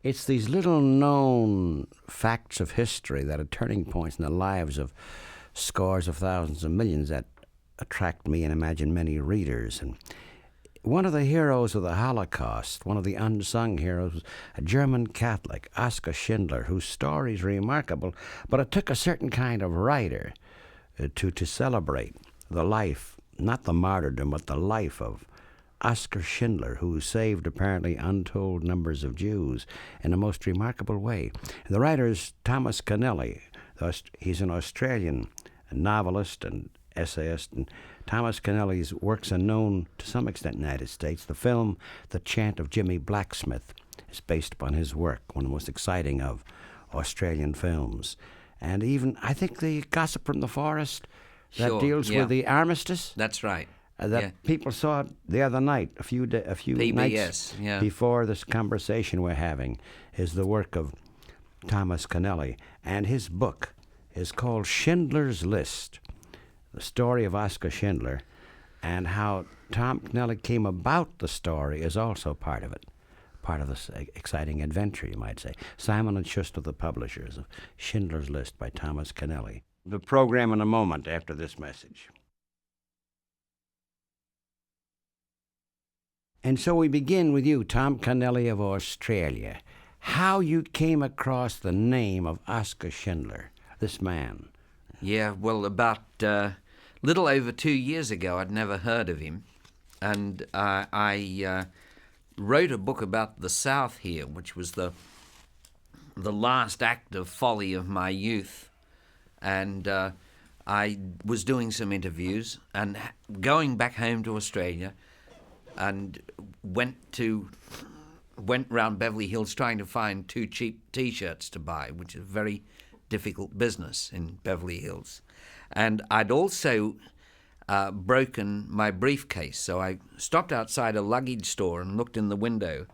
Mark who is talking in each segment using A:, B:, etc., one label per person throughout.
A: It's these little known facts of history that are turning points in the lives of scores of thousands of millions that attract me and imagine many readers. And one of the heroes of the Holocaust, one of the unsung heroes, was a German Catholic, Oskar Schindler, whose story is remarkable, but it took a certain kind of writer to celebrate the life, not the martyrdom, but the life of Oskar Schindler, who saved apparently untold numbers of Jews in a most remarkable way. And the writer is Thomas Keneally. He's an Australian novelist and essayist, and Thomas Keneally's works are known to some extent in the United States. The film The Chant of Jimmy Blacksmith is based upon his work, one of the most exciting of Australian films. And even, I think, The Gossip from the Forest, that deals with the armistice.
B: That's right.
A: People saw it the other night, a few
B: PBS,
A: nights before this conversation we're having, is the work of Thomas Keneally. And his book is called Schindler's List, the story of Oskar Schindler, and how Tom Keneally came about the story is also part of it, part of this exciting adventure, you might say. Simon & Schuster, the publishers of Schindler's List by Thomas Keneally. The program in a moment after this message. And so we begin with you, Tom Keneally of Australia. How you came across the name of Oskar Schindler, this man.
B: Yeah, well, about little over 2 years ago, I'd never heard of him. And I wrote a book about the South here, which was the last act of folly of my youth. And I was doing some interviews and going back home to Australia, and went round Beverly Hills trying to find 2 cheap T-shirts to buy, which is a very difficult business in Beverly Hills. And I'd also broken my briefcase, so I stopped outside a luggage store and looked in the window,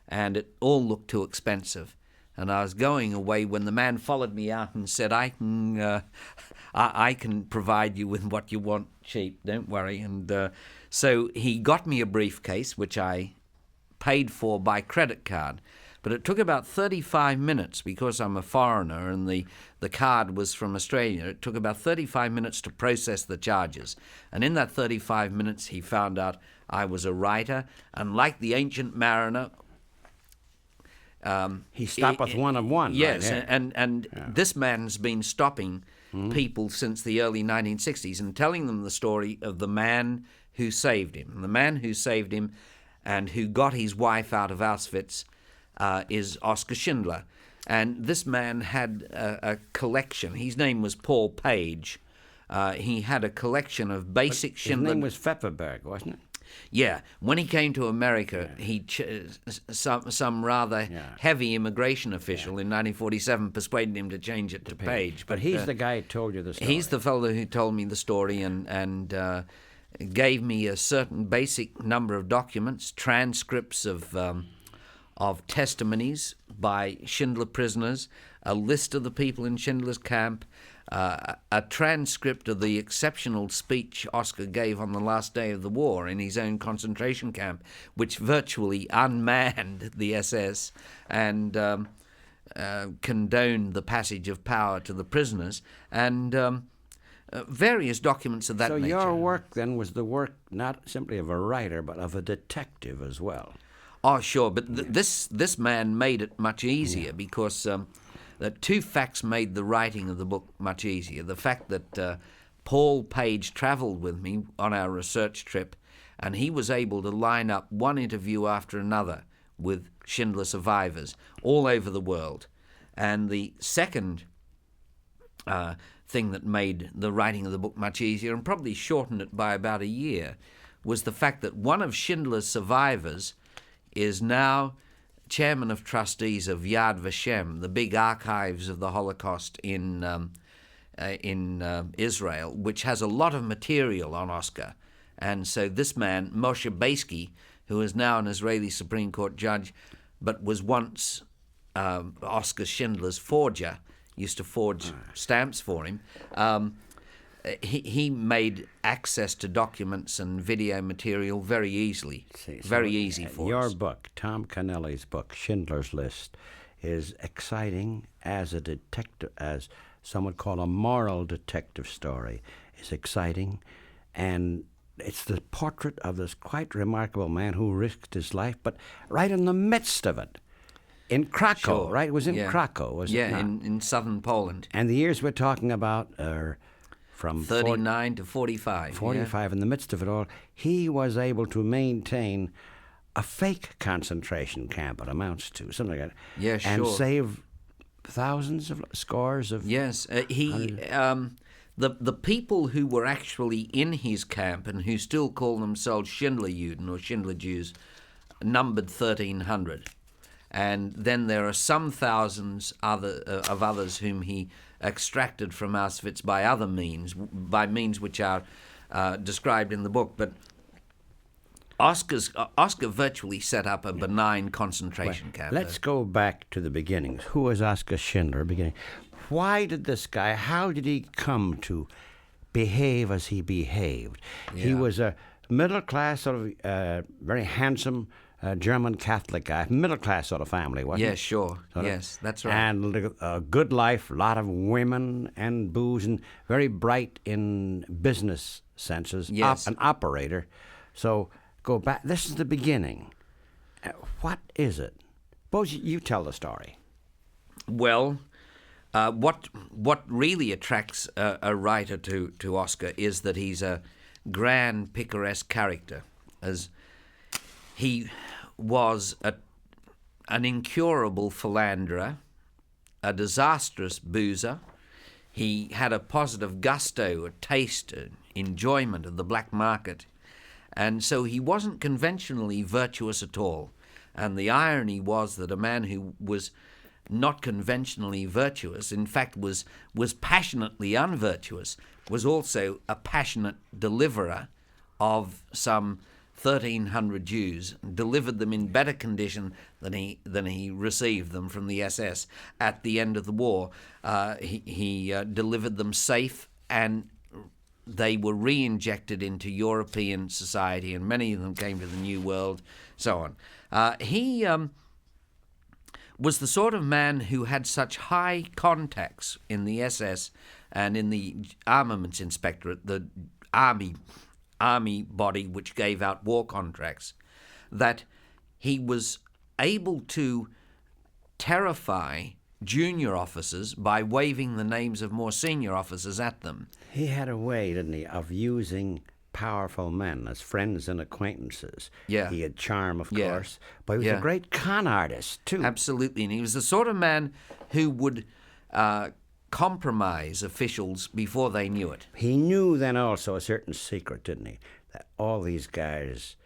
B: and it all looked too expensive. And I was going away when the man followed me out and said, I can provide you with what you want cheap, don't worry. And so he got me a briefcase, which I paid for by credit card. But it took about 35 minutes, because I'm a foreigner and the card was from Australia. It took about 35 minutes to process the charges. And in that 35 minutes, he found out I was a writer. And like the ancient mariner,
A: he stoppeth one of one.
B: Yes,
A: right?
B: and this man's been stopping people since the early 1960s and telling them the story of the man who saved him. And the man who saved him and who got his wife out of Auschwitz is Oskar Schindler. And this man had a collection. His name was Paul Page. He had a collection of basic Schindler.
A: His name was Pfefferberg, wasn't it?
B: Yeah. When he came to America, some rather heavy immigration official in 1947 persuaded him to change it to Page.
A: But he's the guy who told you the story.
B: He's the fellow who told me the story and gave me a certain basic number of documents, transcripts of testimonies by Schindler prisoners, a list of the people in Schindler's camp, a transcript of the exceptional speech Oskar gave on the last day of the war in his own concentration camp, which virtually unmanned the SS and condoned the passage of power to the prisoners, and various documents of that nature.
A: So your work then was the work not simply of a writer, but of a detective as well.
B: Oh, sure, but this man made it much easier because that 2 facts made the writing of the book much easier. The fact that Paul Page traveled with me on our research trip, and he was able to line up one interview after another with Schindler survivors all over the world. And the second thing that made the writing of the book much easier, and probably shortened it by about a year, was the fact that one of Schindler's survivors is now chairman of trustees of Yad Vashem, the big archives of the Holocaust in Israel, which has a lot of material on Oskar. And so this man, Moshe Beisky, who is now an Israeli Supreme Court judge, but was once Oskar Schindler's forger, used to forge stamps for him, he made access to documents and video material very easily, easy for
A: your
B: us.
A: Your book, Tom Keneally's book, Schindler's List, is exciting as a detective, as some would call a moral detective story. It's exciting, and it's the portrait of this quite remarkable man who risked his life, but right in the midst of it, in Krakow,
B: Sure.
A: right? It was in
B: Yeah.
A: Krakow, was it
B: Yeah,
A: not?
B: in southern Poland.
A: And the years we're talking about are from
B: 39 to 45.
A: 45. In the midst of it all, he was able to maintain a fake concentration camp, it amounts to, something like that.
B: Yeah,
A: And
B: sure.
A: save scores of...
B: Yes, the people who were actually in his camp and who still call themselves Schindlerjuden or Schindler Jews numbered 1,300, and then there are some thousands of others whom he extracted from Auschwitz by means which are described in the book. But Oskar virtually set up a benign concentration camp.
A: Let's go back to the beginnings. Who was Oskar Schindler? Beginning. Why did this guy, how did he come to behave as he behaved? He
B: Yeah.
A: was a middle-class, sort of very handsome German Catholic guy, middle-class sort of family, wasn't
B: Yeah,
A: he?
B: sure.
A: Sort of.
B: Yes, that's right.
A: And a good life, a lot of women and booze, and very bright in business senses.
B: Yes.
A: An operator. So go back. This is the beginning. What is it? Suppose you tell the story.
B: Well, what really attracts a writer to Oskar is that he's a grand, picaresque character, as he was an incurable philanderer, a disastrous boozer. He had a positive gusto, a taste, an enjoyment of the black market, and so he wasn't conventionally virtuous at all. And the irony was that a man who was not conventionally virtuous, in fact was passionately unvirtuous, was also a passionate deliverer of some 1,300 Jews, delivered them in better condition than he received them from the SS at the end of the war. He delivered them safe, and they were re-injected into European society, and many of them came to the New World, so on. He was the sort of man who had such high contacts in the SS and in the Armaments Inspectorate, the army body which gave out war contracts, that he was able to terrify junior officers by waving the names of more senior officers at them.
A: He had a way, didn't he, of using powerful men as friends and acquaintances.
B: Yeah.
A: He had charm, of
B: Yeah.
A: course, but he was
B: Yeah.
A: a great con artist, too.
B: Absolutely, and he was the sort of man who would compromise officials before they knew it.
A: He knew then also a certain secret, didn't he? That all these guys,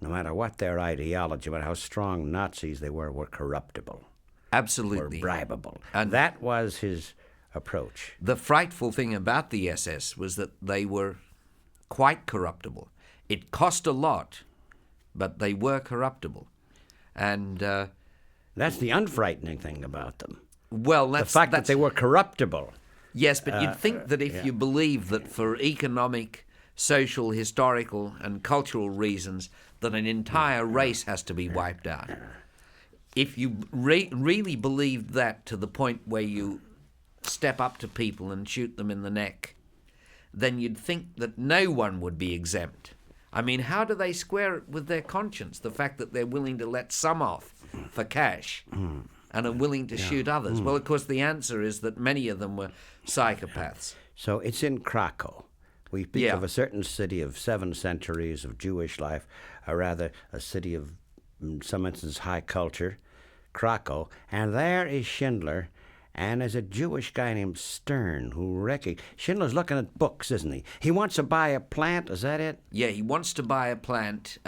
A: no matter what their ideology, no matter how strong Nazis they were corruptible,
B: Absolutely.
A: were bribable.
B: And
A: that was his approach.
B: the frightful thing about the SS was that they were quite corruptible. It cost a lot, but they were corruptible. And,
A: That's the unfrightening thing about them.
B: well,
A: The
B: that's...
A: fact that
B: that's-
A: they were corruptible.
B: Yes, but you'd think that if
A: yeah.
B: you believe that for economic, social, historical, and cultural reasons that an entire race has to be wiped out, if you really believed that to the point where you step up to people and shoot them in the neck, then you'd think that no one would be exempt. I mean, how do they square it with their conscience, the fact that they're willing to let some off for cash and are willing to shoot others? Well, of course, the answer is that many of them were psychopaths.
A: So it's in Krakow. We speak
B: Yeah.
A: of a certain city of 7 centuries of Jewish life, or rather a city of, in some instances, high culture, Krakow. And there is Schindler, and there's a Jewish guy named Stern who Schindler's looking at books, isn't he? He wants to buy a plant, is that it?
B: Yeah, he wants to buy a plant.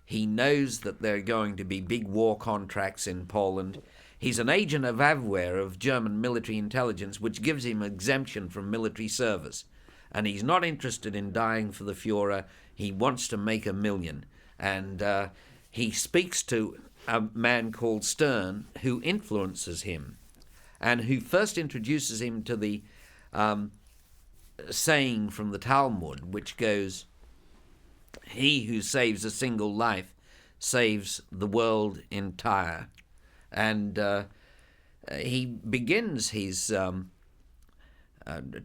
B: He knows that there are going to be big war contracts in Poland. He's an agent of Abwehr of German military intelligence, which gives him exemption from military service. And he's not interested in dying for the Führer. He wants to make $1 million. And he speaks to a man called Stern, who influences him, and who first introduces him to the saying from the Talmud, which goes, "He who saves a single life saves the world entire." And he begins his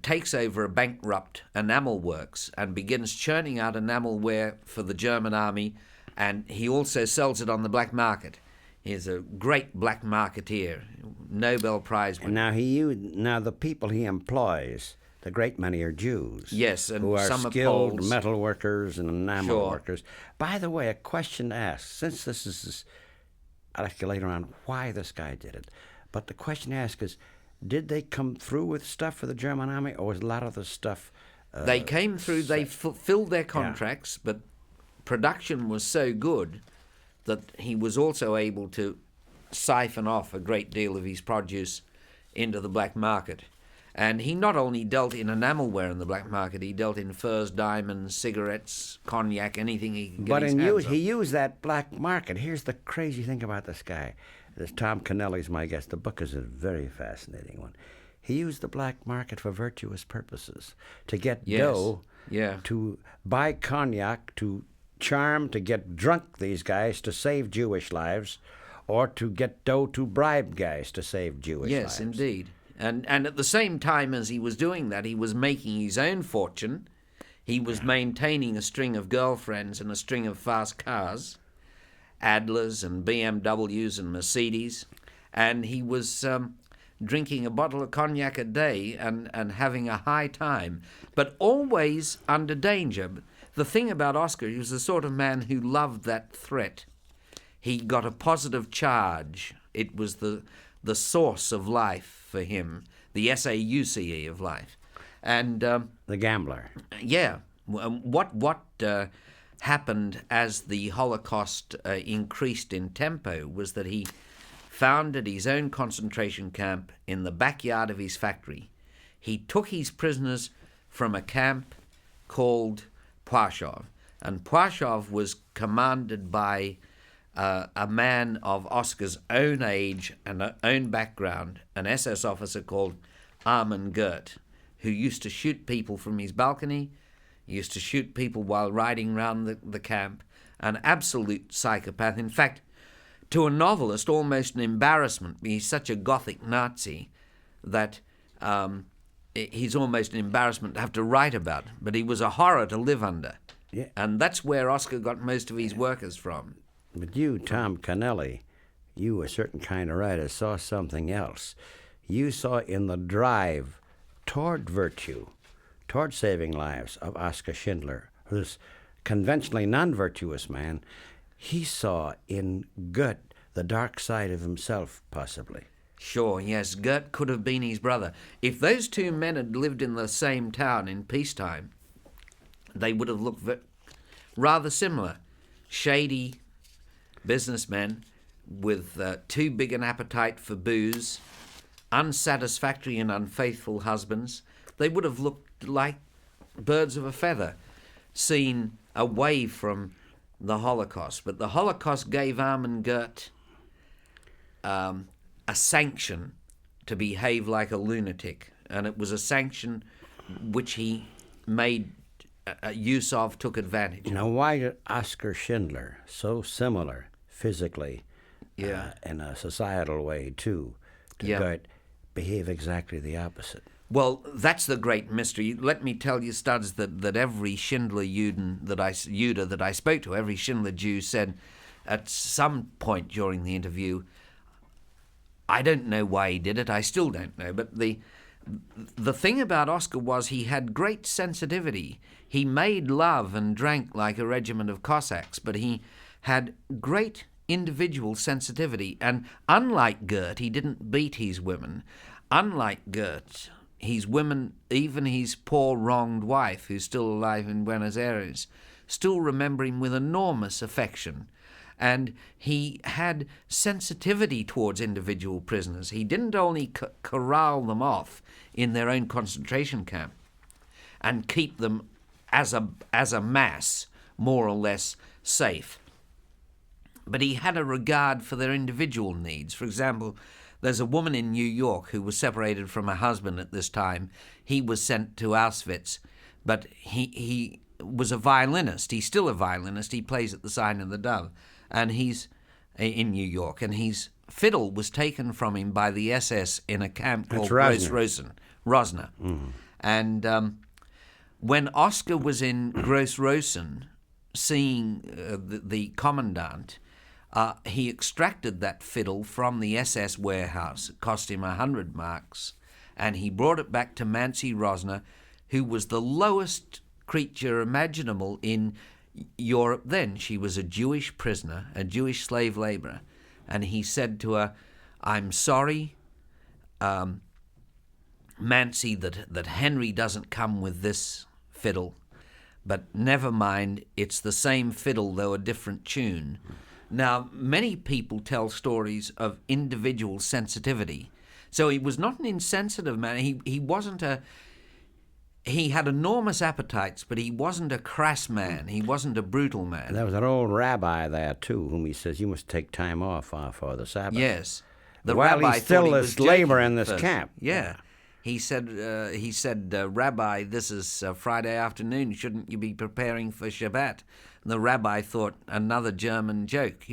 B: takes over a bankrupt enamel works and begins churning out enamelware for the German army, and he also sells it on the black market. He's a great black marketeer, Nobel Prize winner.
A: And now the people he employs, the great many are Jews.
B: Yes, and
A: who are
B: some
A: skilled
B: are Poles.
A: metal workers and enamel
B: Sure.
A: workers. By the way, a question to ask, since this is, I'll ask you later on why this guy did it, but the question to ask is, did they come through with stuff for the German army, or was a lot of the stuff...
B: They came through, they fulfilled their contracts, but production was so good that he was also able to siphon off a great deal of his produce into the black market. And he not only dealt in enamelware in the black market, he dealt in furs, diamonds, cigarettes, cognac, anything he could get his hands on.
A: He used that black market. Here's the crazy thing about this guy. This Tom Keneally's my guest. The book is a very fascinating one. He used the black market for virtuous purposes, to get dough, to buy cognac, to charm, to get drunk these guys to save Jewish lives, or to get dough to bribe guys to save Jewish lives.
B: Yes, indeed. And at the same time as he was doing that, he was making his own fortune. He was maintaining a string of girlfriends and a string of fast cars, Adlers and BMWs and Mercedes, and he was drinking a bottle of cognac a day and having a high time, but always under danger. The thing about Oskar, he was the sort of man who loved that threat. He got a positive charge. It was the source of life for him, the SAUCE of life. And
A: the gambler.
B: Yeah. What happened as the Holocaust increased in tempo was that he founded his own concentration camp in the backyard of his factory. He took his prisoners from a camp called Płaszów, and Płaszów was commanded by a man of Oskar's own age and own background, an SS officer called Armin Gert, who used to shoot people from his balcony, used to shoot people while riding round the camp, an absolute psychopath. In fact, to a novelist, almost an embarrassment. He's such a Gothic Nazi that he's almost an embarrassment to have to write about, but he was a horror to live under.
A: Yeah.
B: And that's where Oskar got most of his workers from.
A: But you, Tom Keneally, you, a certain kind of writer, saw something else. You saw in the drive toward virtue, toward saving lives of Oskar Schindler, this conventionally non-virtuous man, he saw in Gert the dark side of himself, possibly.
B: Sure, yes, Gert could have been his brother. If those two men had lived in the same town in peacetime, they would have looked rather similar. Shady businessmen with too big an appetite for booze, unsatisfactory and unfaithful husbands. They would have looked like birds of a feather, seen away from the Holocaust. But the Holocaust gave Armin Gert a sanction to behave like a lunatic, and it was a sanction which he made use of, took advantage of.
A: Now, why did Oskar Schindler, so similar physically, in a societal way too, to Gert, behave exactly the opposite?
B: Well, that's the great mystery. Let me tell you, Studs, that every Schindler Juden that I spoke to, every Schindler Jew said at some point during the interview, I don't know why he did it, I still don't know, but the thing about Oskar was he had great sensitivity. He made love and drank like a regiment of Cossacks, but he had great individual sensitivity. And unlike Gert, he didn't beat his women. Unlike Gert, his women, even his poor wronged wife, who's still alive in Buenos Aires, still remember him with enormous affection. And he had sensitivity towards individual prisoners. He didn't only corral them off in their own concentration camp and keep them as a mass more or less safe, but he had a regard for their individual needs. For example, there's a woman in New York who was separated from her husband at this time. He was sent to Auschwitz, but he was a violinist. He's still a violinist. He plays at the Sign of the Dove, and he's in New York, and he's fiddle was taken from him by the SS in a camp called Rosner. And when Oskar was in Gross-Rosen, seeing the commandant, he extracted that fiddle from the SS warehouse. It cost him 100 marks, and he brought it back to Mansi Rosner, who was the lowest creature imaginable in Europe then. She was a Jewish prisoner, a Jewish slave laborer, and he said to her, "I'm sorry, Mansi, that Henry doesn't come with this fiddle, but never mind, it's the same fiddle, though a different tune." Now, many people tell stories of individual sensitivity. So he was not an insensitive man. He wasn't he had enormous appetites, but he wasn't a crass man. He wasn't a brutal man.
A: There was an old rabbi there, too, whom he says, you must take time off for the Sabbath.
B: Yes. The
A: While
B: rabbi
A: he's still
B: this
A: labor in this
B: first.
A: camp.
B: Yeah. He said, Rabbi, this is Friday afternoon. Shouldn't you be preparing for Shabbat? And the rabbi thought, another German joke,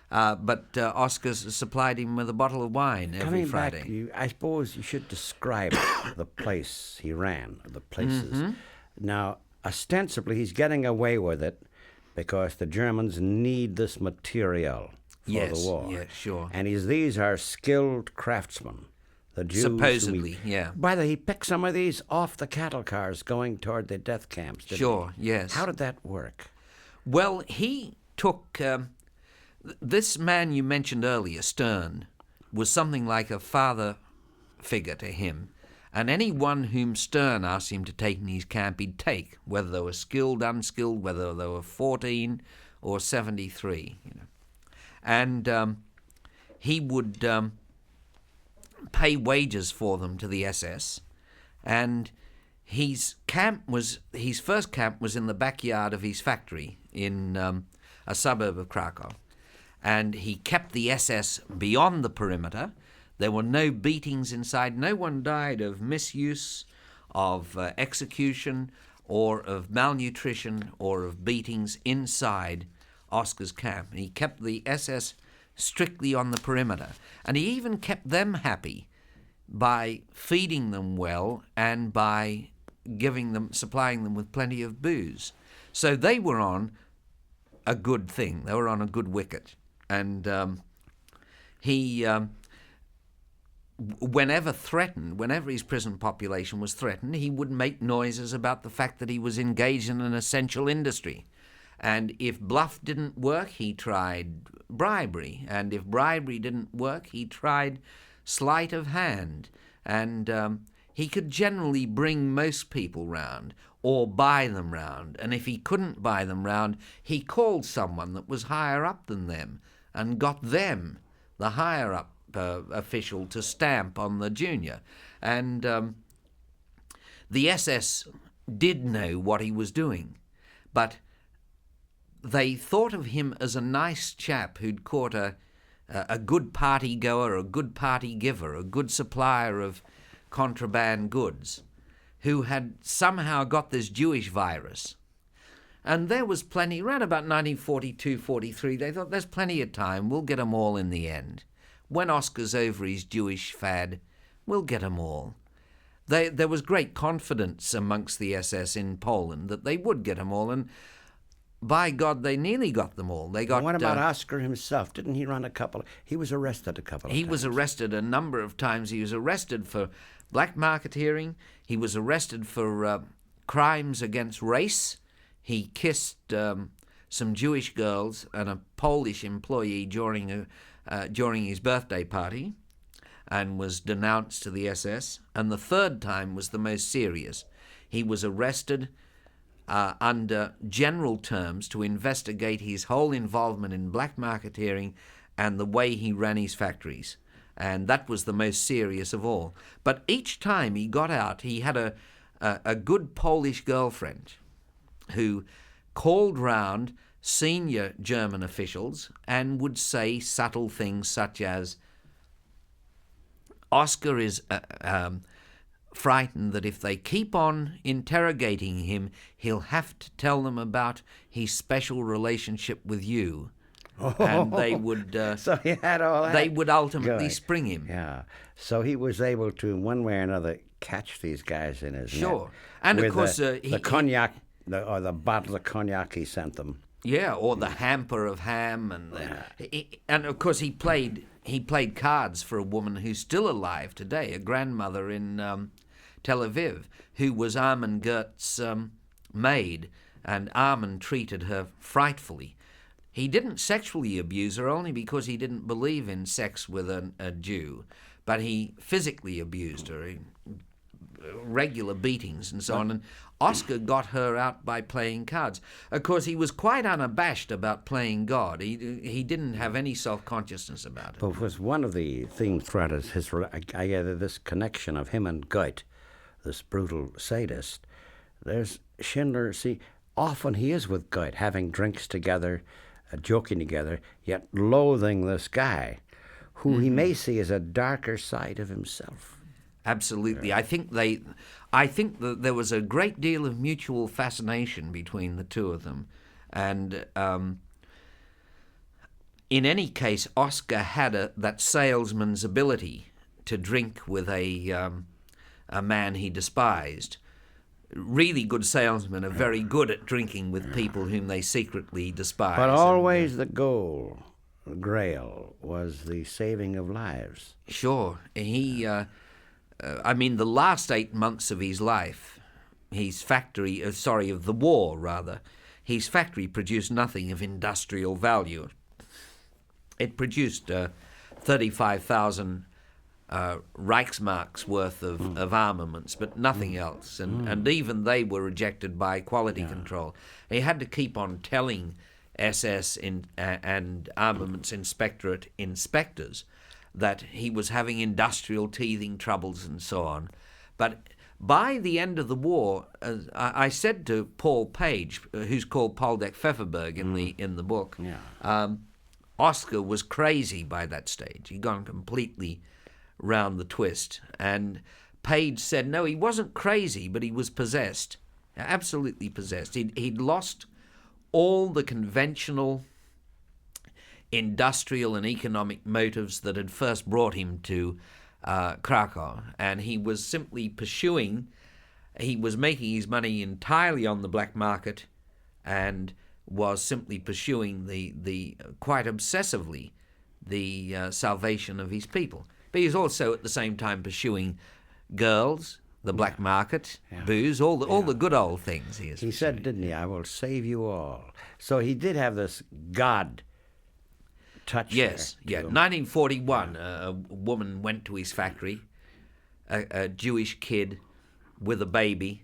B: But Oskar supplied him with a bottle of wine every Friday.
A: Coming back, I suppose you should describe the place he ran, the places.
B: Mm-hmm.
A: Now, ostensibly, he's getting away with it because the Germans need this material for the war.
B: Yes, sure.
A: And these are skilled craftsmen. The Jews
B: Supposedly, yeah.
A: By the way, he picked some of these off the cattle cars going toward the death camps, didn't
B: Sure,
A: he?
B: yes.
A: How did that work?
B: Well, he took... this man you mentioned earlier, Stern, was something like a father figure to him. And anyone whom Stern asked him to take in his camp, he'd take, whether they were skilled, unskilled, whether they were 14 or 73. And he would... pay wages for them to the SS, and his first camp was in the backyard of his factory in a suburb of Krakow, and he kept the SS beyond the perimeter. There were no beatings inside. No one died of misuse, of execution, or of malnutrition, or of beatings inside Oskar's camp. He kept the SS strictly on the perimeter. And he even kept them happy by feeding them well and by supplying them with plenty of booze. So they were on a good thing. They were on a good wicket. And he, whenever his prison population was threatened, he would make noises about the fact that he was engaged in an essential industry. And if bluff didn't work, he tried bribery. And if bribery didn't work, he tried sleight of hand. And he could generally bring most people round or buy them round. And if he couldn't buy them round, he called someone that was higher up than them and got them, the higher up official, to stamp on the junior. And the SS did know what he was doing, but they thought of him as a nice chap who'd caught a good party goer, a good party giver, a good supplier of contraband goods, who had somehow got this Jewish virus. And there was plenty, around about 1942-43, they thought there's plenty of time, we'll get 'em all in the end. When Oskar's over his Jewish fad, we'll get 'em all. There was great confidence amongst the SS in Poland that they would get 'em all, and by God, they nearly got them all. They got.
A: What about Oskar himself? Didn't he run a couple? He was arrested a couple of times.
B: He was arrested a number of times. He was arrested for black marketeering. He was arrested for crimes against race. He kissed some Jewish girls and a Polish employee during his birthday party, and was denounced to the SS. And the third time was the most serious. He was arrested under general terms to investigate his whole involvement in black marketeering and the way he ran his factories. And that was the most serious of all. But each time he got out, he had a good Polish girlfriend who called round senior German officials and would say subtle things such as, Oskar is frightened that if they keep on interrogating him, he'll have to tell them about his special relationship with you. and they would
A: so he had all that.
B: they would ultimately
A: going.
B: spring him.
A: Yeah. So he was able to, in one way or another, catch these guys in his
B: Sure.
A: net.
B: And of
A: with
B: course,
A: the cognac, or the bottle of cognac he sent them.
B: yeah, or the hamper of ham, and of course he played cards for a woman who's still alive today, a grandmother in Tel Aviv, who was Armin Gert's maid, and Armin treated her frightfully. He didn't sexually abuse her only because he didn't believe in sex with a Jew, but he physically abused her, regular beatings and so on. And Oskar got her out by playing cards. Of course, he was quite unabashed about playing God. He didn't have any self-consciousness about it.
A: But it was one of the things throughout I gather, this connection of him and Goethe, this brutal sadist. There's Schindler, see, often he is with Goethe, having drinks together, joking together, yet loathing this guy, who he may see as a darker side of himself.
B: Absolutely. I think that there was a great deal of mutual fascination between the two of them. And in any case, Oskar had that salesman's ability to drink with a man he despised. Really good salesmen are very good at drinking with people whom they secretly despise.
A: But always the goal, the grail, was the saving of lives.
B: Sure. I mean, the last 8 months of his life, his factory, of the war, rather, his factory produced nothing of industrial value. It produced 35,000 Reichsmarks worth of armaments, but nothing else. And even they were rejected by quality control. He had to keep on telling SS and armaments inspectorate inspectors that he was having industrial teething troubles and so on. But by the end of the war, I said to Paul Page, who's called Poldek Pfefferberg in the book, Oskar was crazy by that stage. He'd gone completely round the twist. And Page said, no, he wasn't crazy, but he was possessed, absolutely possessed. He'd lost all the conventional industrial and economic motives that had first brought him to Krakow, and he was simply he was making his money entirely on the black market and was simply pursuing the quite obsessively the salvation of his people. But he was also at the same time pursuing girls, the black market, booze, all the good old things. He
A: said, didn't he, I will save you all. So he did have this God touch.
B: Yes, yeah. 1941, a woman went to his factory, a Jewish kid with a baby,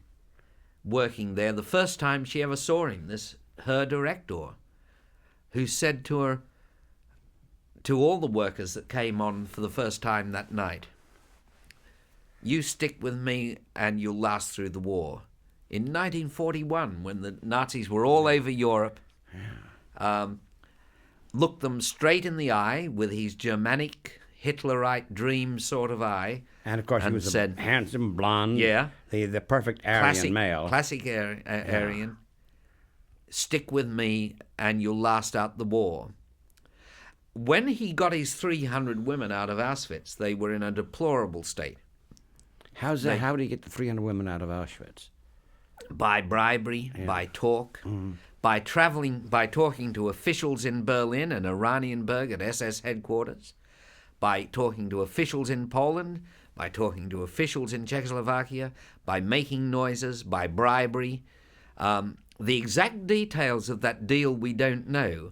B: working there. The first time she ever saw him, her director, who said to her, to all the workers that came on for the first time that night, you stick with me and you'll last through the war. In 1941, when the Nazis were all over Europe, looked them straight in the eye with his Germanic, Hitlerite dream sort of eye.
A: And of course, he was a handsome, blonde, the perfect Aryan male.
B: Classic Aryan. Stick with me and you'll last out the war. When he got his 300 women out of Auschwitz, they were in a deplorable state.
A: How's that? How did he get the 300 women out of Auschwitz?
B: By bribery, by talk, by talking to officials in Berlin and Oranienburg at SS headquarters, by talking to officials in Poland, by talking to officials in Czechoslovakia, by making noises, by bribery. The exact details of that deal we don't know.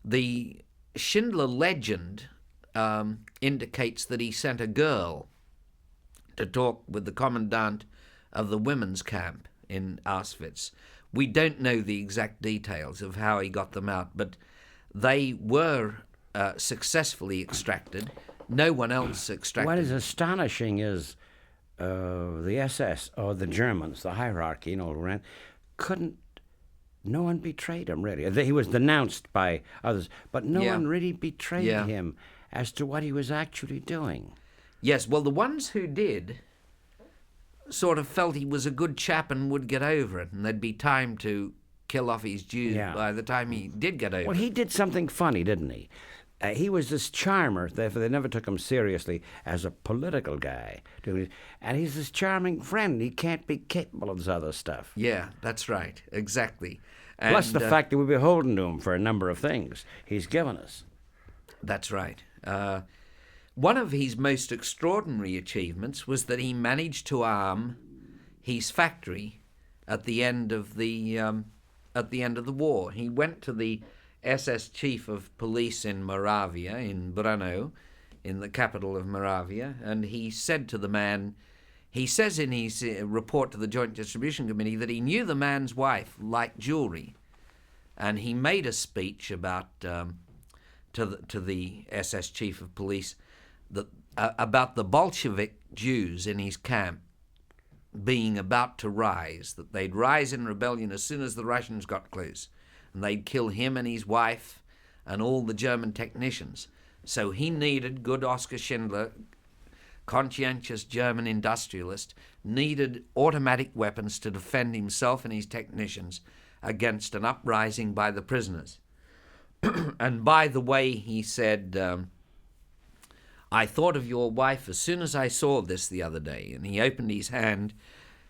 B: The Schindler legend indicates that he sent a girl to talk with the commandant of the women's camp in Auschwitz. We don't know the exact details of how he got them out, but they were successfully extracted. No one else extracted.
A: What is astonishing is the SS, or the Germans, the hierarchy, no one betrayed him, really. He was denounced by others, but no one really betrayed him as to what he was actually doing.
B: Yes, well, the ones who did sort of felt he was a good chap and would get over it, and there'd be time to kill off his Jews by the time he did get over.
A: Well, he did something funny, didn't he? He was this charmer. They never took him seriously as a political guy. And he's this charming friend. He can't be capable of this other stuff.
B: Yeah, that's right. Exactly. And,
A: plus the fact that we're beholden to him for a number of things he's given us.
B: That's right. One of his most extraordinary achievements was that he managed to arm his factory at the end of the war. He went to the SS chief of police in Moravia, in Brno, in the capital of Moravia, and he said to the man, he says in his report to the Joint Distribution Committee that he knew the man's wife liked jewelry, and he made a speech about to the SS chief of police about the Bolshevik Jews in his camp being about to rise, that they'd rise in rebellion as soon as the Russians got close, and they'd kill him and his wife and all the German technicians. So he needed, good Oskar Schindler, conscientious German industrialist, needed automatic weapons to defend himself and his technicians against an uprising by the prisoners. And by the way, he said, I thought of your wife as soon as I saw this the other day. And he opened his hand,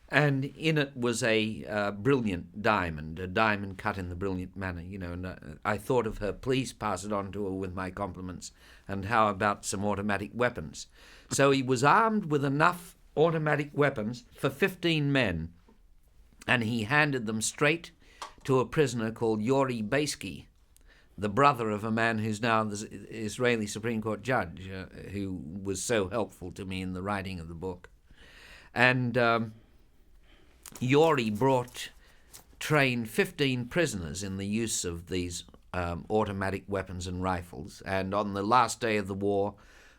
B: and in it was a brilliant diamond, a diamond cut in the brilliant manner, and I thought of her. Please pass it on to her with my compliments. And how about some automatic weapons? So he was armed with enough automatic weapons for 15 men, and he handed them straight to a prisoner called Yuri Baisky, the brother of a man who's now the Israeli Supreme Court judge, who was so helpful to me in the writing of the book. And Yuri trained 15 prisoners in the use of these automatic weapons and rifles, and on the last day of the war,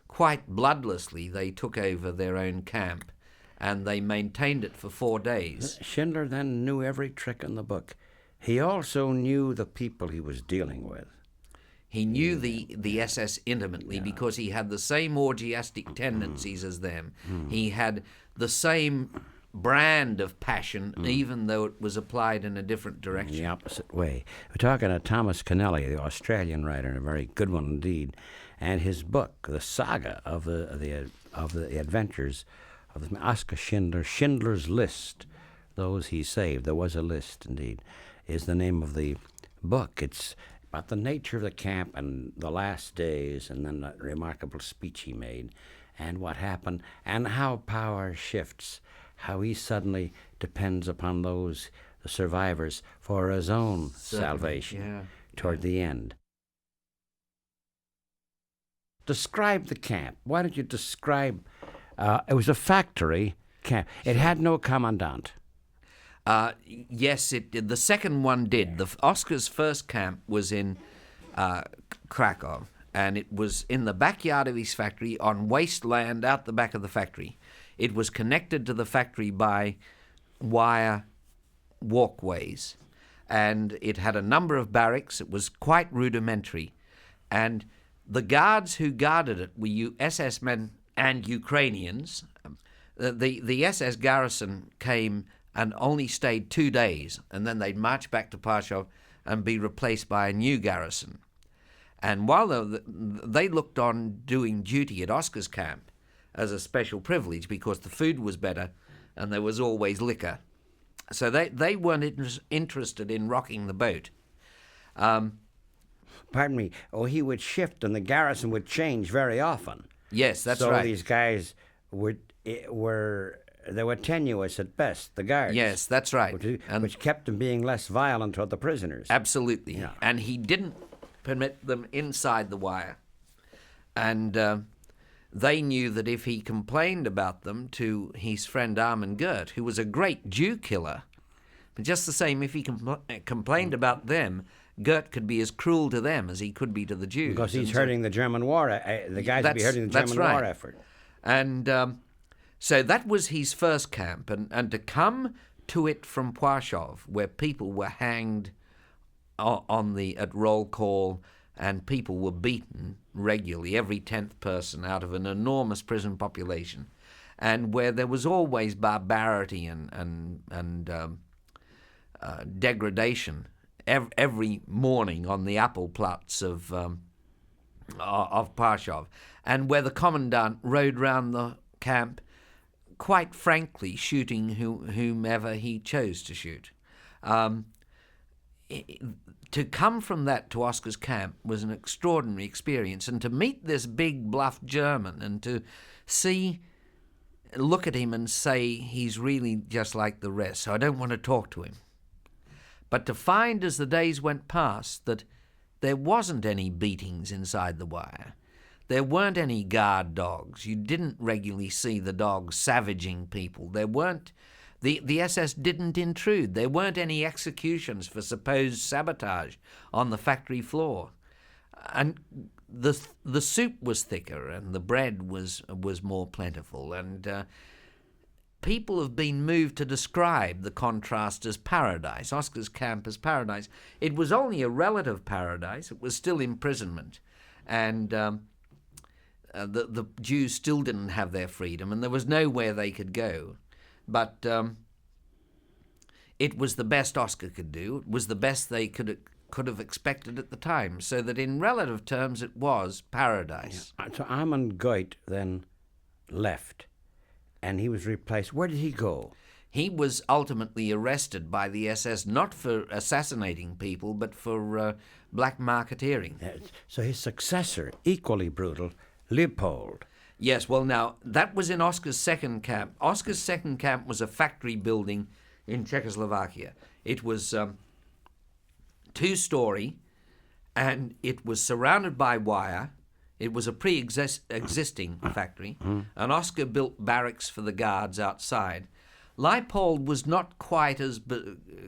B: quite bloodlessly, they took over their own camp, and they maintained it for 4 days.
A: Schindler then knew every trick in the book. He also knew the people he was dealing with.
B: He knew the SS intimately because he had the same orgiastic tendencies as them. He had the same brand of passion, even though it was applied in a different direction.
A: The opposite way. We're talking to Thomas Keneally, the Australian writer, and a very good one indeed. And his book, the saga of the adventures of Oskar Schindler, Schindler's List, those he saved. There was a list, indeed, is the name of the book. It's about the nature of the camp and the last days, and then that remarkable speech he made, and what happened, and how power shifts, how he suddenly depends upon the survivors, for his own salvation toward the end. Describe the camp. Why don't you describe... it was a factory camp. It had no commandant.
B: Yes, it did. The second one did. Oskar's first camp was in Krakow, and it was in the backyard of his factory on wasteland out the back of the factory. It was connected to the factory by wire walkways, and it had a number of barracks. It was quite rudimentary, and the guards who guarded it were SS men and Ukrainians. The SS garrison came and only stayed 2 days, and then they'd march back to Pashov and be replaced by a new garrison. And while they looked on doing duty at Oskar's camp as a special privilege because the food was better and there was always liquor. So they weren't interested in rocking the boat.
A: Pardon me. Oh, he would shift and the garrison would change very often.
B: Yes, that's right.
A: So these guys were tenuous at best, the guards.
B: Yes, that's right.
A: Which kept them being less violent toward the prisoners.
B: Absolutely.
A: Yeah.
B: And he didn't permit them inside the wire. And they knew that if he complained about them to his friend Armin Gert, who was a great Jew killer, but just the same, if he complained about them, Gert could be as cruel to them as he could be to the Jews.
A: Because he's hurting the German war. The guys would be hurting the German war effort.
B: And so that was his first camp. And to come to it from Pwashov, where people were hanged at roll call and people were beaten regularly, every 10th person out of an enormous prison population, and where there was always barbarity and degradation every morning on the apple plots of Pashov, and where the commandant rode round the camp, quite frankly, shooting whomever he chose to shoot. To come from that to Oskar's camp was an extraordinary experience, and to meet this big, bluff German and to look at him and say he's really just like the rest, so I don't want to talk to him. But to find as the days went past that there wasn't any beatings inside the wire. There weren't any guard dogs. You didn't regularly see the dogs savaging people. There weren't. The SS didn't intrude. There weren't any executions for supposed sabotage on the factory floor. And the soup was thicker and the bread was more plentiful. And people have been moved to describe the contrast as paradise, Oskar's camp as paradise. It was only a relative paradise. It was still imprisonment. And the Jews still didn't have their freedom, and there was nowhere they could go. But it was the best Oskar could do. It was the best they could have expected at the time, so that in relative terms it was paradise.
A: Yeah. So Amon Goit then left, and he was replaced. Where did he go?
B: He was ultimately arrested by the SS, not for assassinating people, but for black marketeering.
A: So his successor, equally brutal, Leopold.
B: Yes, well, now, that was in Oskar's second camp. Oskar's second camp was a factory building in Czechoslovakia. It was two-story, and it was surrounded by wire. It was a pre-existing factory, and Oskar built barracks for the guards outside. Leopold was not quite as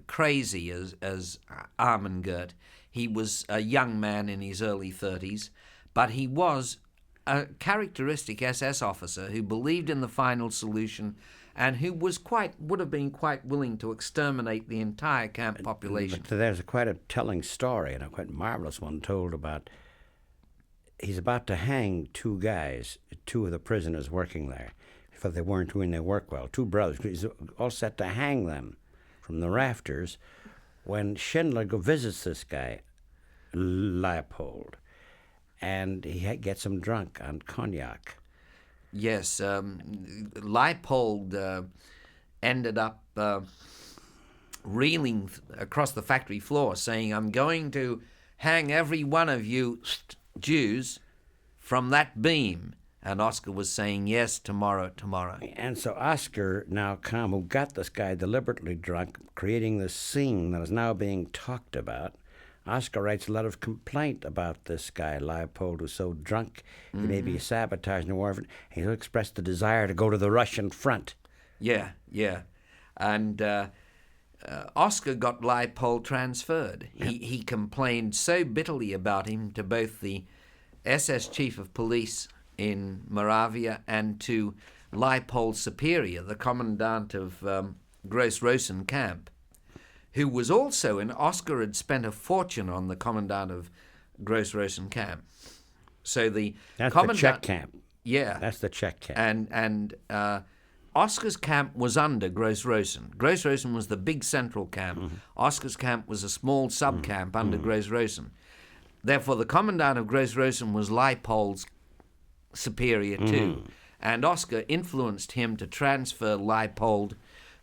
B: crazy as Armengert. He was a young man in his early 30s, but he was a characteristic SS officer who believed in the final solution and who would have been quite willing to exterminate the entire camp population.
A: But there's quite a telling story, and a quite marvelous one, told about he's about to hang two guys, two of the prisoners working there, because they weren't doing their work well, two brothers. He's all set to hang them from the rafters when Schindler visits this guy, Leopold, and he gets him drunk on cognac.
B: Yes, Leopold ended up reeling across the factory floor, saying, "I'm going to hang every one of you Jews from that beam." And Oskar was saying, "Yes, tomorrow, tomorrow."
A: And so Oskar, now calm, who got this guy deliberately drunk, creating this scene that is now being talked about, Oskar writes a letter of complaint about this guy, Leopold, who's so drunk he may be sabotaging the war. He expressed the desire to go to the Russian front.
B: Yeah. And Oskar got Leopold transferred.
A: Yeah.
B: He complained so bitterly about him to both the SS chief of police in Moravia and to Leopold's superior, the commandant of Gross-Rosen camp, who was also, and Oskar had spent a fortune on the commandant of Gross-Rosen camp. So
A: that's
B: commandant,
A: the Czech camp.
B: Yeah.
A: That's the Czech camp.
B: And Oskar's camp was under Gross-Rosen. Gross-Rosen was the big central camp. Mm-hmm. Oskar's camp was a small sub-camp under Gross-Rosen. Therefore, the commandant of Gross-Rosen was Leopold's superior too. And Oskar influenced him to transfer Leopold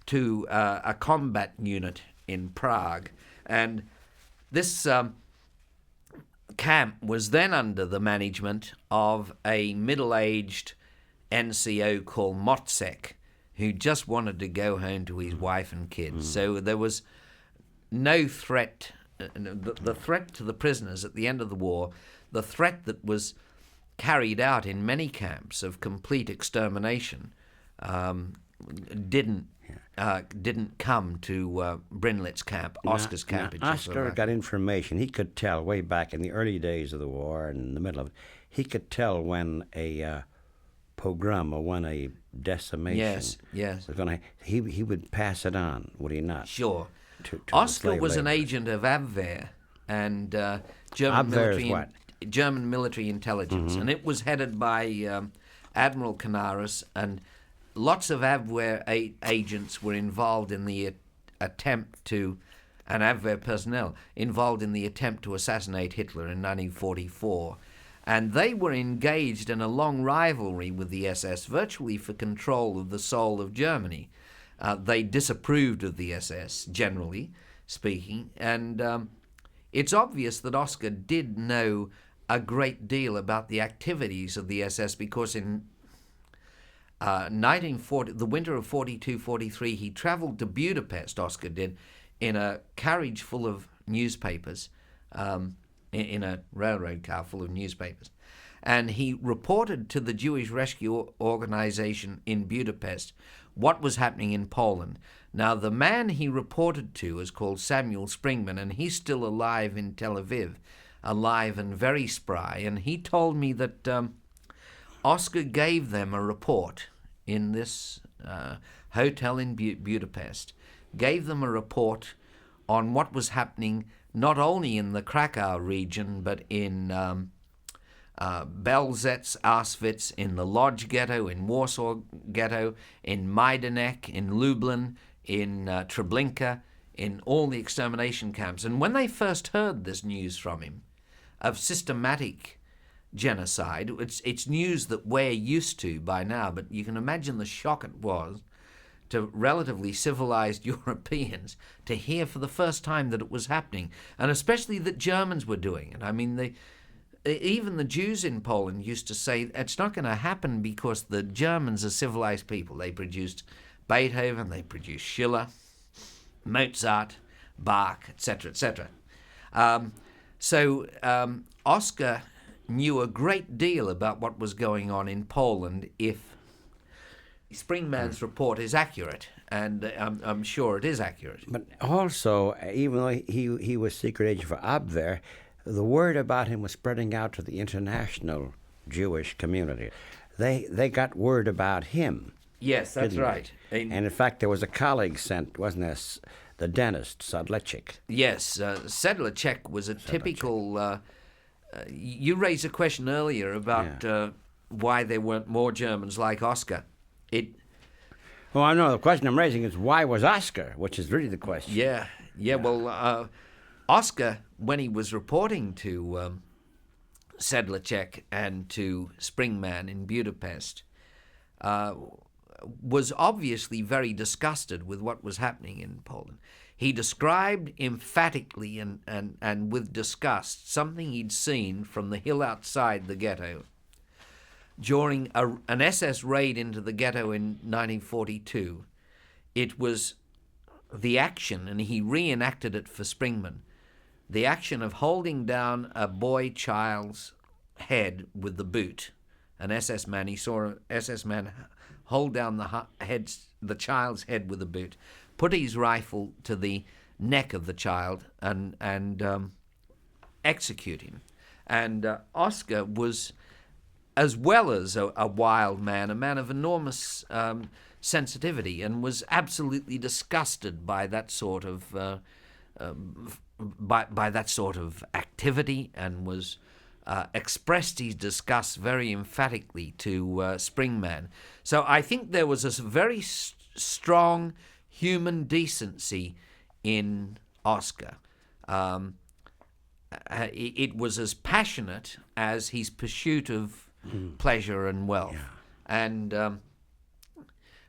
B: to a combat unit in Prague. And this camp was then under the management of a middle-aged NCO called Motzek, who just wanted to go home to his wife and kids. So there was no threat. The threat to the prisoners at the end of the war, the threat that was carried out in many camps of complete extermination, didn't come to Brinlitz's camp, Oskar's camp.
A: Oskar got information. He could tell way back in the early days of the war and in the middle of it, he could tell when a pogrom or when a decimation
B: yes.
A: was going to. He would pass it on, would he not?
B: Sure.
A: To
B: Oskar was an agent of Abwehr and German military intelligence, and it was headed by Admiral Canaris, and lots of Abwehr agents were involved in the attempt to and Abwehr personnel involved in the attempt to assassinate Hitler in 1944. And they were engaged in a long rivalry with the SS, virtually for control of the soul of Germany. They disapproved of the SS, generally speaking, and it's obvious that Oskar did know a great deal about the activities of the SS, because in 1940, the winter of 42-43, he traveled to Budapest, Oskar did, in a carriage full of newspapers, in a railroad car full of newspapers. And he reported to the Jewish Rescue Organization in Budapest what was happening in Poland. Now, the man he reported to is called Samuel Springman, and he's still alive in Tel Aviv, alive and very spry. And he told me that Oskar gave them a report in this hotel in Budapest, gave them a report on what was happening not only in the Krakow region, but in Belzec, Auschwitz, in the Lodz ghetto, in Warsaw ghetto, in Majdanek, in Lublin, in Treblinka, in all the extermination camps. And when they first heard this news from him of systematic genocide, it's news that we're used to by now, but you can imagine the shock it was to relatively civilized Europeans to hear for the first time that it was happening, and especially that Germans were doing it. I mean, even the Jews in Poland used to say it's not going to happen because the Germans are civilized people. They produced Beethoven, they produced Schiller, Mozart, Bach, etc., etc. So Oskar knew a great deal about what was going on in Poland if Springman's report is accurate, and I'm sure it is accurate.
A: But also, even though he was secret agent for Abwehr, the word about him was spreading out to the international Jewish community. They got word about him.
B: Yes, that's right.
A: And in fact, there was a colleague sent, wasn't there, the dentist, Sedlacek.
B: Yes, Sedlacek was a typical... you raised a question earlier about why there weren't more Germans like Oskar.
A: Well, I know the question I'm raising is why was Oskar, which is really the question.
B: Yeah. Well, Oskar, when he was reporting to Sedlacek and to Springman in Budapest, was obviously very disgusted with what was happening in Poland. He described emphatically and with disgust something he'd seen from the hill outside the ghetto during an SS raid into the ghetto in 1942. It was the action, and he reenacted it for Springman, the action of holding down a boy child's head with the boot. An SS man, he saw an SS man hold down the child's head with a boot, put his rifle to the neck of the child, and execute him. And Oskar was, as well as a wild man, a man of enormous sensitivity, and was absolutely disgusted by that sort of by that sort of activity, and was expressed his disgust very emphatically to Springman. So I think there was a very strong human decency in Oskar. It was as passionate as his pursuit of pleasure and wealth. Yeah. And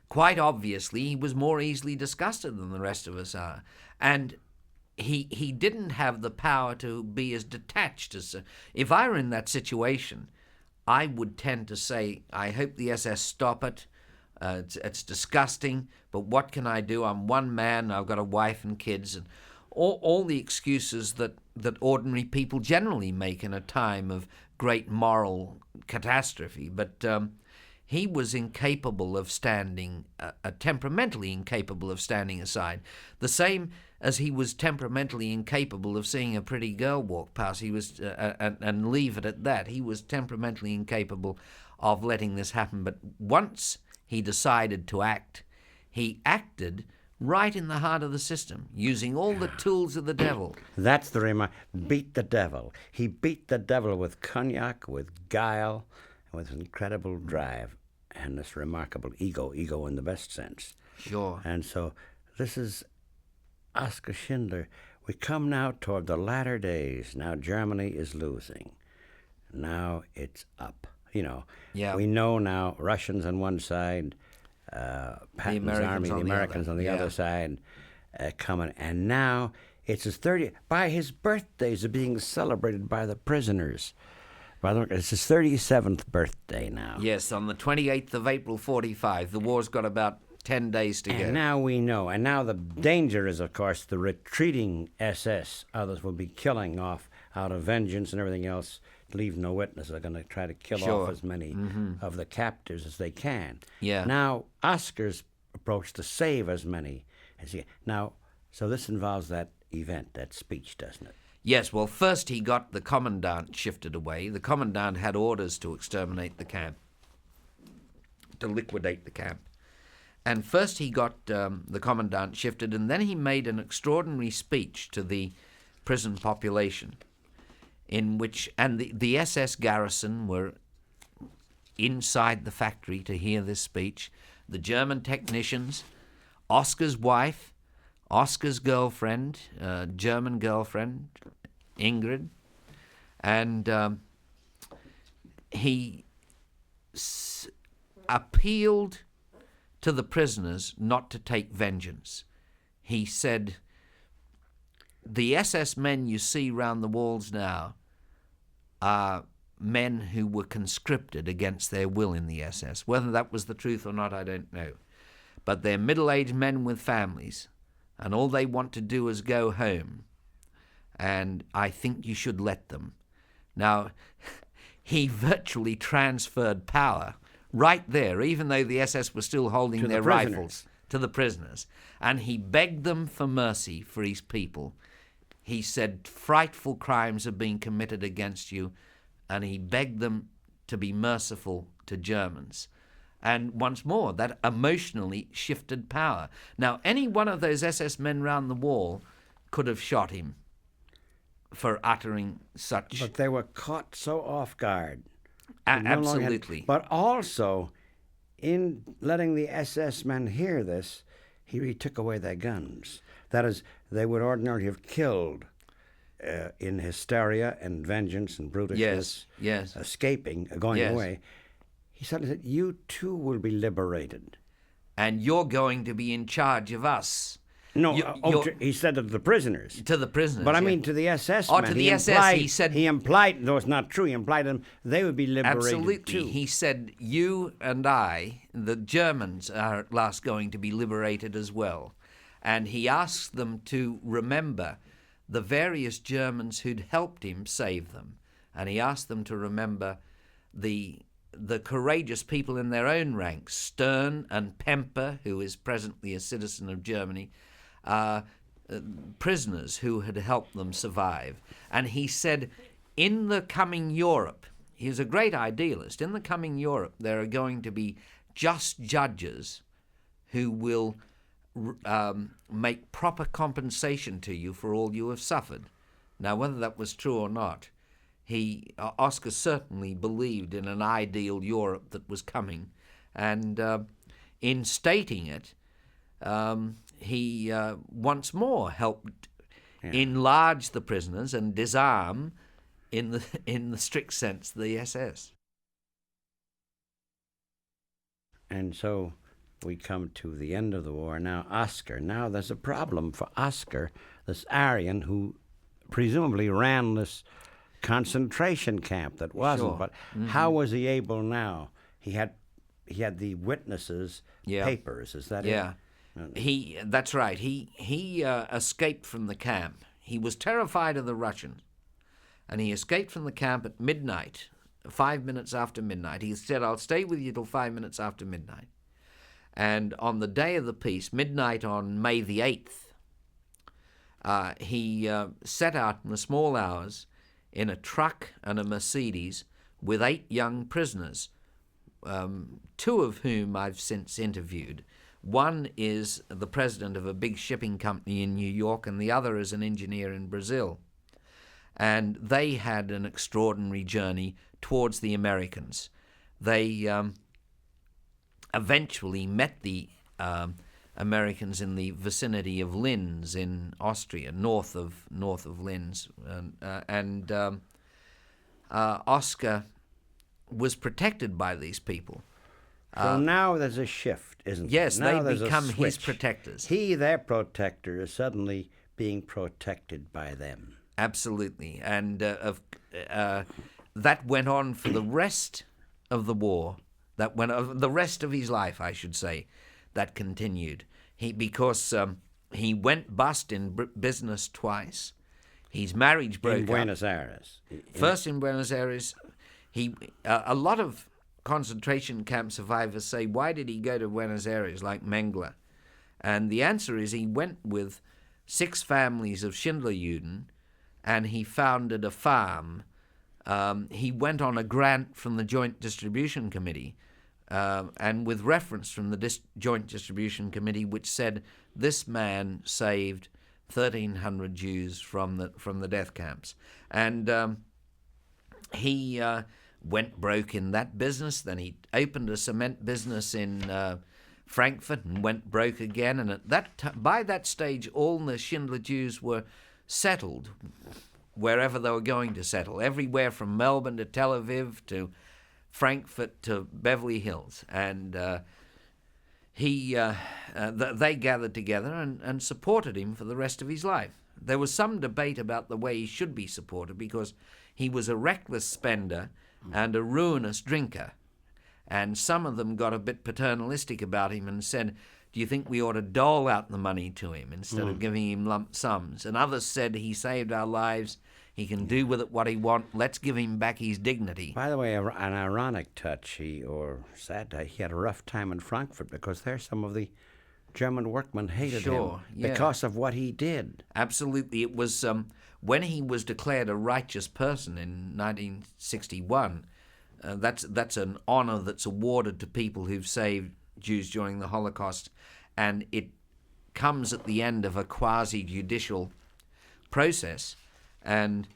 B: quite obviously, he was more easily disgusted than the rest of us are. And he didn't have the power to be as detached as... If I were in that situation, I would tend to say, I hope the SS stop it. It's disgusting, but what can I do? I'm one man, I've got a wife and kids, and all the excuses that ordinary people generally make in a time of great moral catastrophe. But he was incapable of standing, temperamentally incapable of standing aside. The same as he was temperamentally incapable of seeing a pretty girl walk past. He was, and leave it at that. He was temperamentally incapable of letting this happen. But once he decided to act, he acted right in the heart of the system, using all the tools of the devil.
A: That's the remark. Beat the devil. He beat the devil with cognac, with guile, with incredible drive, and this remarkable ego in the best sense.
B: Sure.
A: And so this is Oskar Schindler, we come now toward the latter days. Now Germany is losing. Now it's up.
B: Yeah.
A: We know now Russians on one side, Patton's army, the Americans on the other side, coming. And now it's his 30th. By his birthdays are being celebrated by the prisoners. By the way, it's his 37th birthday now.
B: Yes, on the 28th of April 45. The war's got about 10 days to go.
A: And now we know. And now the danger is, of course, the retreating SS. Others will be killing off out of vengeance and everything else. Leave no witness. They're going to try to kill off as many of the captors as they can.
B: Yeah.
A: Now, Oscar's approach to save as many as he... Now, so this involves that event, that speech, doesn't it?
B: Yes, well, first he got the commandant shifted away. The commandant had orders to exterminate the camp, to liquidate the camp. And first he got the commandant shifted, and then he made an extraordinary speech to the prison population, in which, and the SS garrison were inside the factory to hear this speech. The German technicians, Oscar's wife, Oscar's girlfriend, German girlfriend, Ingrid, and he appealed to the prisoners not to take vengeance. He said, the SS men you see round the walls now are men who were conscripted against their will in the SS. Whether that was the truth or not, I don't know. But they're middle-aged men with families, and all they want to do is go home. And I think you should let them. Now, he virtually transferred power right there, even though the SS were still holding their rifles, to the prisoners. And he begged them for mercy for his people. He said, frightful crimes have been committed against you, and he begged them to be merciful to Germans. And once more, that emotionally shifted power. Now, any one of those SS men round the wall could have shot him for uttering such...
A: But they were caught so off guard.
B: Absolutely.
A: But also, in letting the SS men hear this, he took away their guns. That is, they would ordinarily have killed in hysteria and vengeance and brutishness, escaping, going away. He suddenly said, you too will be liberated.
B: And you're going to be in charge of us.
A: No, he said to the prisoners.
B: To the prisoners.
A: But I mean to the SS
B: men.
A: To
B: the SS, he said...
A: He implied, though it's not true, he implied them, they would be liberated
B: absolutely.
A: too.
B: He said, you and I, the Germans, are at last going to be liberated as well. And he asked them to remember the various Germans who'd helped him save them. And he asked them to remember the courageous people in their own ranks, Stern and Pemper, who is presently a citizen of Germany, prisoners who had helped them survive. And he said, in the coming Europe, he was a great idealist, in the coming Europe there are going to be just judges who will make proper compensation to you for all you have suffered. Now, whether that was true or not, Oskar certainly believed in an ideal Europe that was coming. And in stating it, he once more helped enlarge the prisoners and disarm, in the strict sense, the SS.
A: And so we come to the end of the war. Now, Oskar. Now there's a problem for Oskar, this Aryan who presumably ran this concentration camp that wasn't.
B: Sure.
A: But how was he able now? He had the witnesses' papers. Is that it?
B: That's right. He escaped from the camp. He was terrified of the Russians, and he escaped from the camp at midnight, 5 minutes after midnight. He said, I'll stay with you till 5 minutes after midnight. And on the day of the peace, midnight on May the 8th, he set out in the small hours in a truck and a Mercedes with 8 young prisoners, 2 of whom I've since interviewed. One is the president of a big shipping company in New York, and the other is an engineer in Brazil. And they had an extraordinary journey towards the Americans. They eventually met the Americans in the vicinity of Linz in Austria, north of Linz, and Oskar was protected by these people.
A: So now there's a shift, isn't there?
B: Yes,
A: Now
B: they
A: there's a
B: become his
A: switch.
B: protectors.
A: He, their protector, is suddenly being protected by them.
B: Absolutely, and that went on for the rest of the war. That went the rest of his life, I should say. That continued. Because he went bust in business twice. His marriage broke up.
A: In Buenos Aires.
B: First in Buenos Aires. A lot of concentration camp survivors say, why did he go to Buenos Aires like Mengele? And the answer is he went with 6 families of Schindlerjuden, and he founded a farm. He went on a grant from the Joint Distribution Committee, and with reference from the Joint Distribution Committee, which said this man saved 1,300 Jews from the death camps. And he went broke in that business. Then he opened a cement business in Frankfurt and went broke again. And by that stage, all the Schindler Jews were settled wherever they were going to settle, everywhere from Melbourne to Tel Aviv to Frankfurt to Beverly Hills. And they gathered together and supported him for the rest of his life. There was some debate about the way he should be supported, because he was a reckless spender and a ruinous drinker. And some of them got a bit paternalistic about him and said, do you think we ought to dole out the money to him instead of giving him lump sums? And others said, he saved our lives, he can do with it what he wants, let's give him back his dignity.
A: By the way, an ironic touch, he had a rough time in Frankfurt, because there some of the German workmen hated him because of what he did.
B: Absolutely. It was when he was declared a righteous person in 1961. That's an honor that's awarded to people who've saved Jews during the Holocaust, and it comes at the end of a quasi-judicial process. And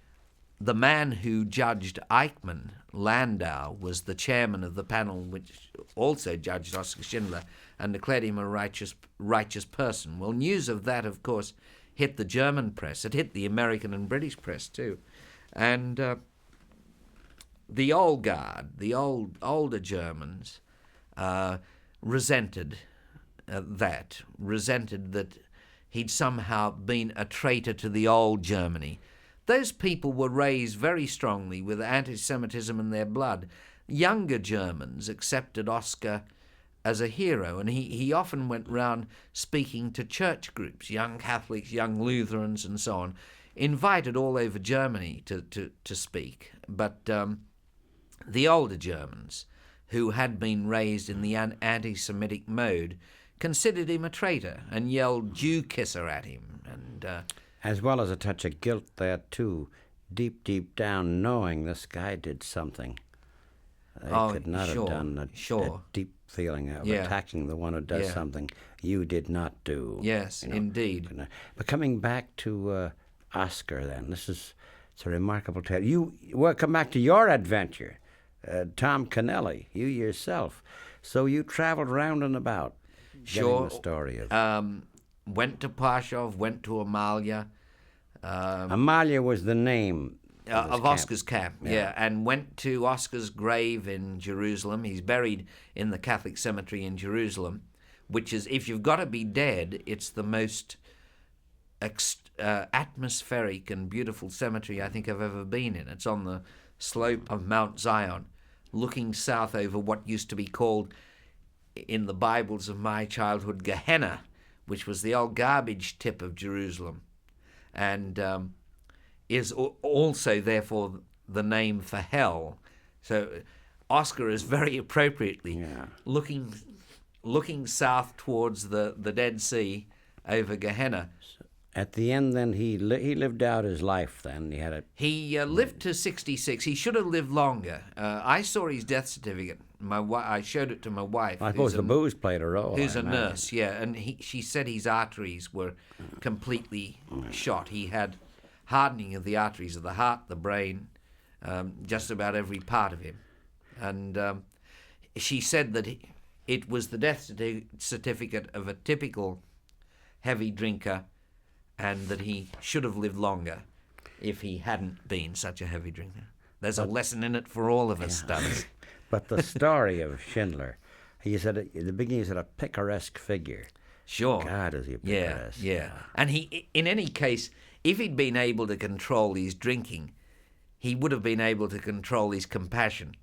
B: the man who judged Eichmann, Landau, was the chairman of the panel which also judged Oskar Schindler and declared him a righteous person. Well, news of that, of course, hit the German press. It hit the American and British press too. And the old guard, the older Germans, resented that he'd somehow been a traitor to the old Germany. Those people were raised very strongly with anti-Semitism in their blood. Younger Germans accepted Oskar as a hero, and he often went round speaking to church groups, young Catholics, young Lutherans, and so on, invited all over Germany to speak. But the older Germans, who had been raised in the anti-Semitic mode, considered him a traitor and yelled Jew kisser at him. And
A: as well as a touch of guilt there, too, deep down, knowing this guy did something. They could not have done a deep feeling of attacking the one who does something you did not do.
B: Yes, indeed.
A: But coming back to Oskar, then, it's a remarkable tale. Come back to your adventure, Tom Keneally, you yourself. So you traveled round and about, getting the story of...
B: went to Pashov, went to Amalia.
A: Amalia was the name
B: of Oskar's camp, and went to Oskar's grave in Jerusalem. He's buried in the Catholic cemetery in Jerusalem, which is, if you've got to be dead, it's the most atmospheric and beautiful cemetery I think I've ever been in. It's on the slope of Mount Zion, looking south over what used to be called, in the Bibles of my childhood, Gehenna, which was the old garbage tip of Jerusalem, and is also, therefore, the name for hell. So Oskar is very appropriately looking south towards the Dead Sea over Gehenna.
A: At the end, then, he lived out his life, then.
B: He lived to 66. He should have lived longer. I saw his death certificate. I showed it to my wife.
A: I suppose the booze played a role.
B: Who's a nurse, and she said his arteries were completely shot. He had hardening of the arteries of the heart, the brain, just about every part of him. And she said that it was the death certificate of a typical heavy drinker, and that he should have lived longer if he hadn't been such a heavy drinker. There's a lesson in it for all of us, Stubbs.
A: But the story of Schindler, he said at the beginning, he said a picaresque figure.
B: Sure.
A: God, is he a picaresque?
B: Yeah. And he, in any case, if he'd been able to control his drinking, he would have been able to control his compassion.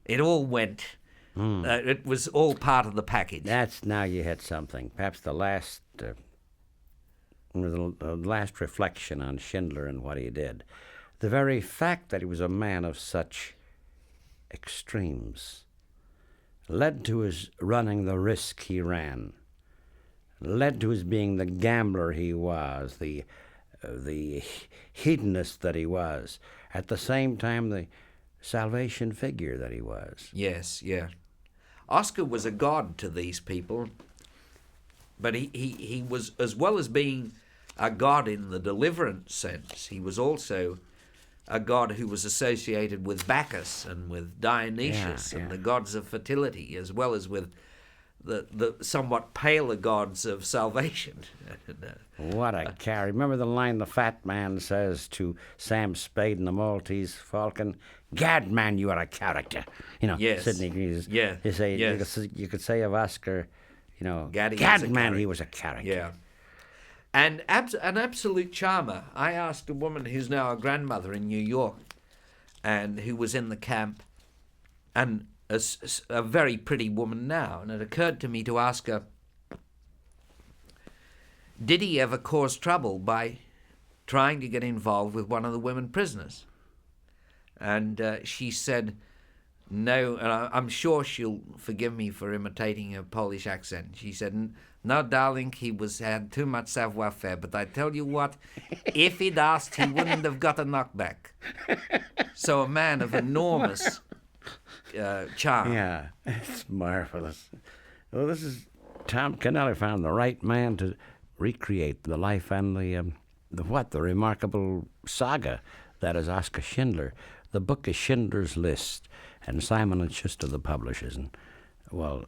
B: It all went. It was all part of the package.
A: Now you hit something. Perhaps the last reflection on Schindler and what he did. The very fact that he was a man of such extremes led to his running the risk he ran, led to his being the gambler he was, the hedonist that he was, at the same time the salvation figure that he was.
B: Yes, yeah. Oskar was a god to these people, but he was, as well as being a god in the deliverance sense, he was also a god who was associated with Bacchus and with Dionysius and the gods of fertility, as well as with the somewhat paler gods of salvation.
A: What a character. Remember the line the fat man says to Sam Spade in the Maltese Falcon? Gad, man, you are a character.
B: Yes.
A: Sidney Green.
B: Yeah.
A: You could say of Oskar, Gad, man, he was a character.
B: Yeah. And an absolute charmer. I asked a woman who's now a grandmother in New York and who was in the camp, and a very pretty woman now, and it occurred to me to ask her, did he ever cause trouble by trying to get involved with one of the women prisoners? And she said, no, and I'm sure she'll forgive me for imitating a Polish accent. She said, no, darling, he had too much savoir-faire, but I tell you what, if he'd asked, he wouldn't have got a knockback. So a man of enormous charm.
A: Yeah, it's marvelous. Well, this is Tom Keneally found the right man to recreate the life and the remarkable saga that is Oskar Schindler. The book is Schindler's List, and Simon & Schuster, the publishers. And, well,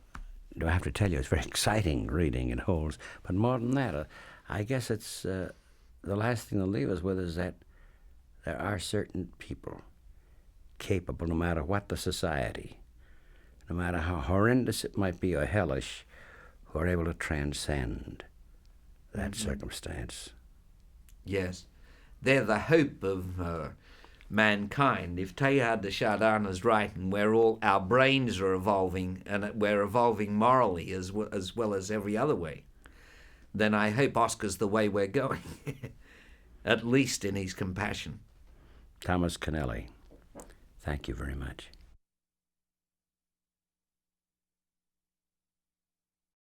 A: do I have to tell you, it's very exciting reading. It holds. But more than that, I guess it's the last thing to leave us with is that there are certain people capable, no matter what the society, no matter how horrendous it might be or hellish, who are able to transcend that circumstance.
B: Yes. They're the hope of mankind. If Teilhard de Chardin is right, and where all our brains are evolving, and we're evolving morally as well as every other way, then I hope Oscar's the way we're going, at least in his compassion.
A: Thomas Keneally, thank you very much.